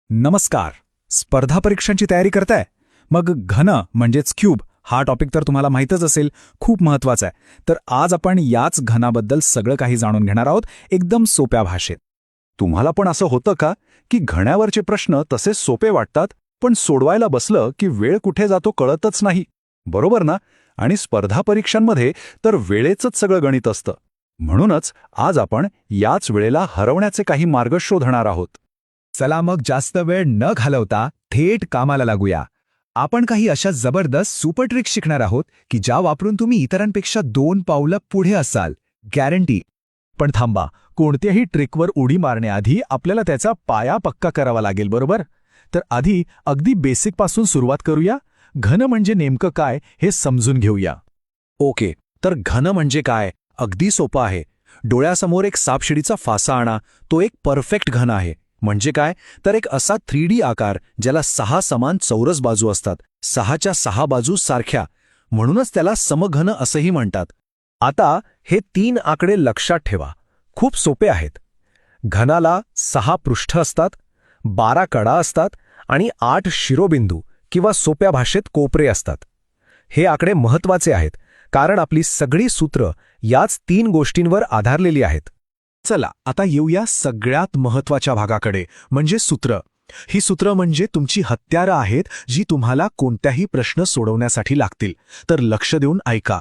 नमस्कार. स्पर्धा परीक्षांची तयारी करताय? मग घन म्हणजेच क्यूब हा टॉपिक तर तुम्हाला माहीतच असेल, खूप महत्त्वाचा आहे. तर आज आपण याच घनाबद्दल सगळं काही जाणून घेणार आहोत, एकदम सोप्या भाषेत. तुम्हाला पण असं होतं का की घण्यावरचे प्रश्न तसे सोपे वाटतात, पण सोडवायला बसलं की वेळ कुठे जातो कळतच नाही, बरोबर ना? आणि स्पर्धा परीक्षांमध्ये तर वेळेचंच सगळं गणित असतं. म्हणूनच आज आपण याच वेळेला हरवण्याचे काही मार्ग शोधणार आहोत. चला मग जास्त वेळ न घालवता थेट कामाला लागूया. आपण काही अशा जबरदस्त सुपर ट्रिक्स शिकणार आहोत की ज्या वापरून तुम्ही इतरांपेक्षा 2 पावलं पुढे असाल, गॅरंटी. पण थांबा, कोणत्याही ट्रिकवर उडी मारण्याआधी आपल्याला त्याचा पाया पक्का करावा लागेल, बरोबर? तर आधी अगदी बेसिकपासून सुरुवात करूया. घन म्हणजे नेमकं काय हे समजून घेऊया. ओके, तर घन म्हणजे काय? अगदी सोपं आहे. डोळ्यासमोर एक सापशिडीचा फासा आणा, तो एक परफेक्ट घन आहे. म्हणजे काय? तर एक असा 3D आकार ज्याला 6 समान चौरस बाजू असतात, 6च्या 6 बाजू सारख्या. म्हणूनच त्याला समघन असंही म्हणतात. आता हे 3 आकडे लक्षात ठेवा, खूप सोपे आहेत. घनाला 6 पृष्ठ असतात, 12 कडा असतात आणि 8 शिरोबिंदू किंवा सोप्या भाषेत कोपरे असतात. हे आकडे महत्त्वाचे आहेत कारण आपली सगळी सूत्र याच 3 गोष्टींवर आधारलेली आहेत. चला आता येऊया सगळ्यात महत्त्वाच्या भागाकडे, म्हणजे सूत्र. ही सूत्र म्हणजे तुमची हत्यारं आहेत जी तुम्हाला कोणत्याही प्रश्न सोडवण्यासाठी लागतील. तर लक्ष देऊन ऐका.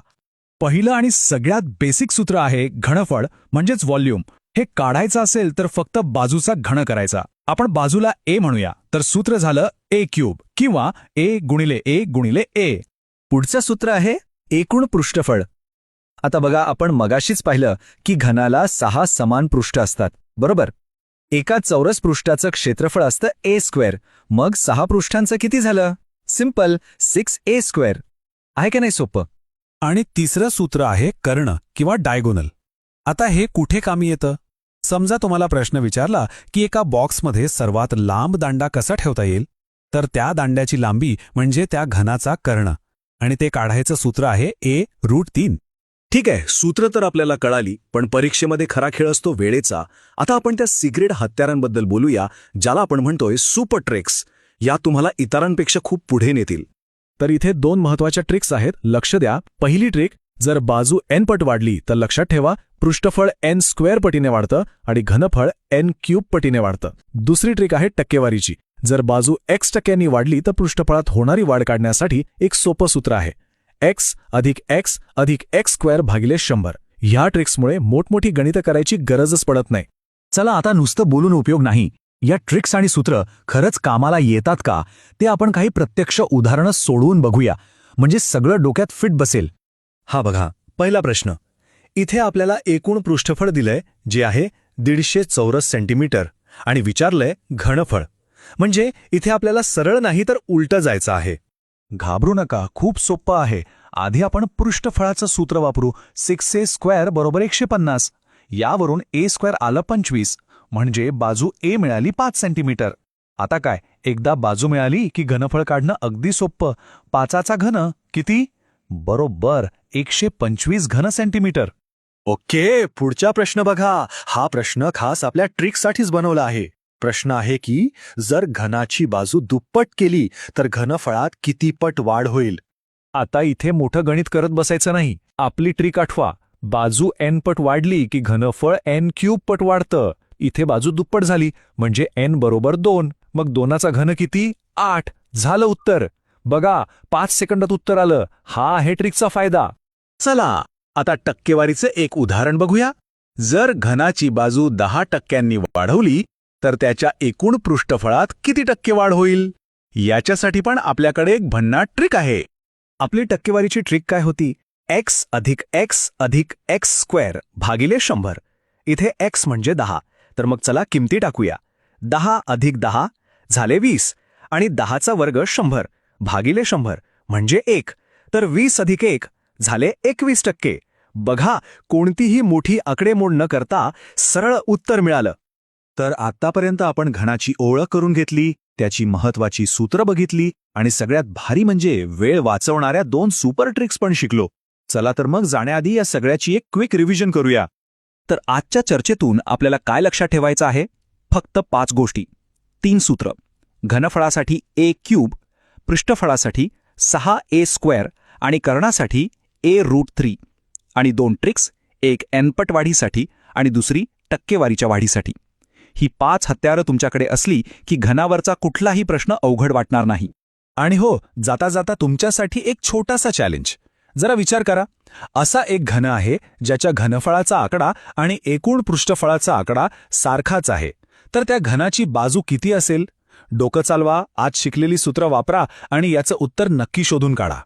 पहिलं आणि सगळ्यात बेसिक सूत्र आहे घनफळ म्हणजेच व्हॉल्यूम. हे काढायचं असेल तर फक्त बाजूचा घन करायचा. आपण बाजूला ए म्हणूया, तर सूत्र झालं ए क्यूब किंवा ए गुणिले ए गुणिले ए. पुढचं सूत्र आहे एकूण पृष्ठफळ. आता बघा, आपण मगाशीच पाहिलं की घनाला 6 समान पृष्ठ असतात, बरोबर? एका चौरस पृष्ठाचं क्षेत्रफळ असतं ए स्क्वेअर. मग 6 पृष्ठांचं किती झालं? Simple, 6a square. आहे का नाही सोपं? आणि तिसरं सूत्र आहे कर्ण किंवा डायगोनल. आता हे कुठे कामी येतं? समजा तुम्हाला प्रश्न विचारला की एका बॉक्समध्ये सर्वात लांब दांडा कसा ठेवता येईल, तर त्या दांड्याची लांबी म्हणजे त्या घनाचा कर्ण, आणि ते काढायचं सूत्र आहे a√3. ठीक आहे, सूत्र तर आपल्याला कळाली, पण परीक्षेमध्ये खरा खेळ असतो वेळेचा. आता आपण त्या सिक्रेट हत्यारांबद्दल बोलूया, ज्याला आपण म्हणतोय सुपर ट्रिक्स. या तुम्हाला इतरांपेक्षा खूप पुढे नेतील. तर इथे 2 महत्त्वाच्या ट्रिक्स आहेत, लक्ष द्या. पहिली ट्रिक, जर बाजू n पट वाढली तर लक्षात ठेवा पृष्ठफळ n स्क्वेअर पटीने वाढतं आणि घनफळ n क्यूब पटीने वाढतं. दुसरी ट्रिक आहे टक्केवारीची. जर बाजू x टक्क्यांनी वाढली तर पृष्ठफळात होणारी वाढ काढण्यासाठी एक सोपं सूत्र आहे x अधिक x अधिक x स्क्वेअर भागिले 100. ह्या ट्रिक्समुळे मोठमोठी गणितं करायची गरजच पडत नाही. चला आता नुसतं बोलून उपयोग नाही. या ट्रिक्स आणि सूत्र खरंच कामाला येतात का ते आपण काही प्रत्यक्ष उदाहरणं सोडवून बघूया, म्हणजे सगळं डोक्यात फिट बसेल. हा बघा, पहिला प्रश्न. इथे आपल्याला एकूण पृष्ठफळ दिलंय जे आहे 150 चौरस सेंटीमीटर आणि विचारलंय घनफळ. म्हणजे इथे आपल्याला सरळ नाही तर उलटं जायचं आहे. घाबरू नका, खूप सोपं आहे. आधी आपण पृष्ठफळाचं सूत्र वापरू. 6a स्क्वेअर बरोबर 150. यावरून a स्क्वेअर आलं 25, म्हणजे बाजू a मिळाली 5 सेंटीमीटर. आता काय, एकदा बाजू मिळाली की घनफळ काढणं अगदी सोपं. 5चा घन किती? बरोबर 125 घन सेंटीमीटर. ओके, पुढचा प्रश्न बघा. हा प्रश्न खास आपल्या ट्रिकसाठीच बनवला आहे. प्रश्न आहे की जर घनाची बाजू दुप्पट केली तर घनफळात किती पट वाढ होईल? आता इथे मोठं गणित करत बसायचं नाही. आपली ट्रिक आठवा. बाजू n पट वाढली की घनफळ n क्यूब पट वाढतं. इथे बाजू दुप्पट झाली म्हणजे n बरोबर 2. मग 2चा घन किती? 8. झालं उत्तर. बघा, 5 सेकंदात उत्तर आलं. हा आहे ट्रिकचा फायदा. चला आता टक्केवारीचं एक उदाहरण बघूया. जर घनाची बाजू 10% वाढवली तर त्याच्या एकूण पृष्ठफळात किती टक्के वाढ होईल? याच्यासाठी पण आपल्याकडे एक भन्नाट ट्रिक आहे. आपली टक्केवारीची ट्रिक काय होती? x अधिक x अधिक x स्क्वेअर भागिले 100. इथे x म्हणजे 10, तर मग चला किमती टाकूया. 10 अधिक 10 झाले 20 आणि 10चा वर्ग 100 भागिले 100 म्हणजे 1, तर 20 अधिक 1 झाले 21%. बघा, कोणतीही मोठी आकडेमोड न करता सरळ उत्तर मिळालं. तर आतापर्यंत आपण घनाची ओळख करून घेतली, त्याची महत्वाची सूत्र बघितली आणि सगळ्यात भारी म्हणजे वेळ वाचवणाऱ्या 2 सुपर ट्रिक्स पण शिकलो. चला तर मग जाण्याआधी या सगळ्याची एक क्विक रिव्हिजन करूया. तर आजच्या चर्चेतून आपल्याला काय लक्षात ठेवायचं आहे? फक्त 5 गोष्टी, 3 सूत्र. घनफळासाठी a³ पृष्ठफळासाठी 6a² आणि कर्णासाठी a√3 आणि 2 ट्रिक्स, एक n-पट वाढीसाठी आणि दुसरी टक्केवारीच्या वाढीसाठी. ही 5 हत्यारं तुमच्याकडे असली की घनावरचा कुठलाही प्रश्न अवघड वाटणार नाही. आणि हो, जाता जाता तुमच्यासाठी एक छोटासा चॅलेंज. जरा विचार करा, असा एक घन आहे ज्याच्या घनफळाचा आकडा आणि एकूण पृष्ठफळाचा आकडा सारखाच आहे, तर त्या घनाची बाजू किती असेल? डोकं चालवा, आज शिकलेली सूत्र वापरा आणि याचं उत्तर नक्की शोधून काढा.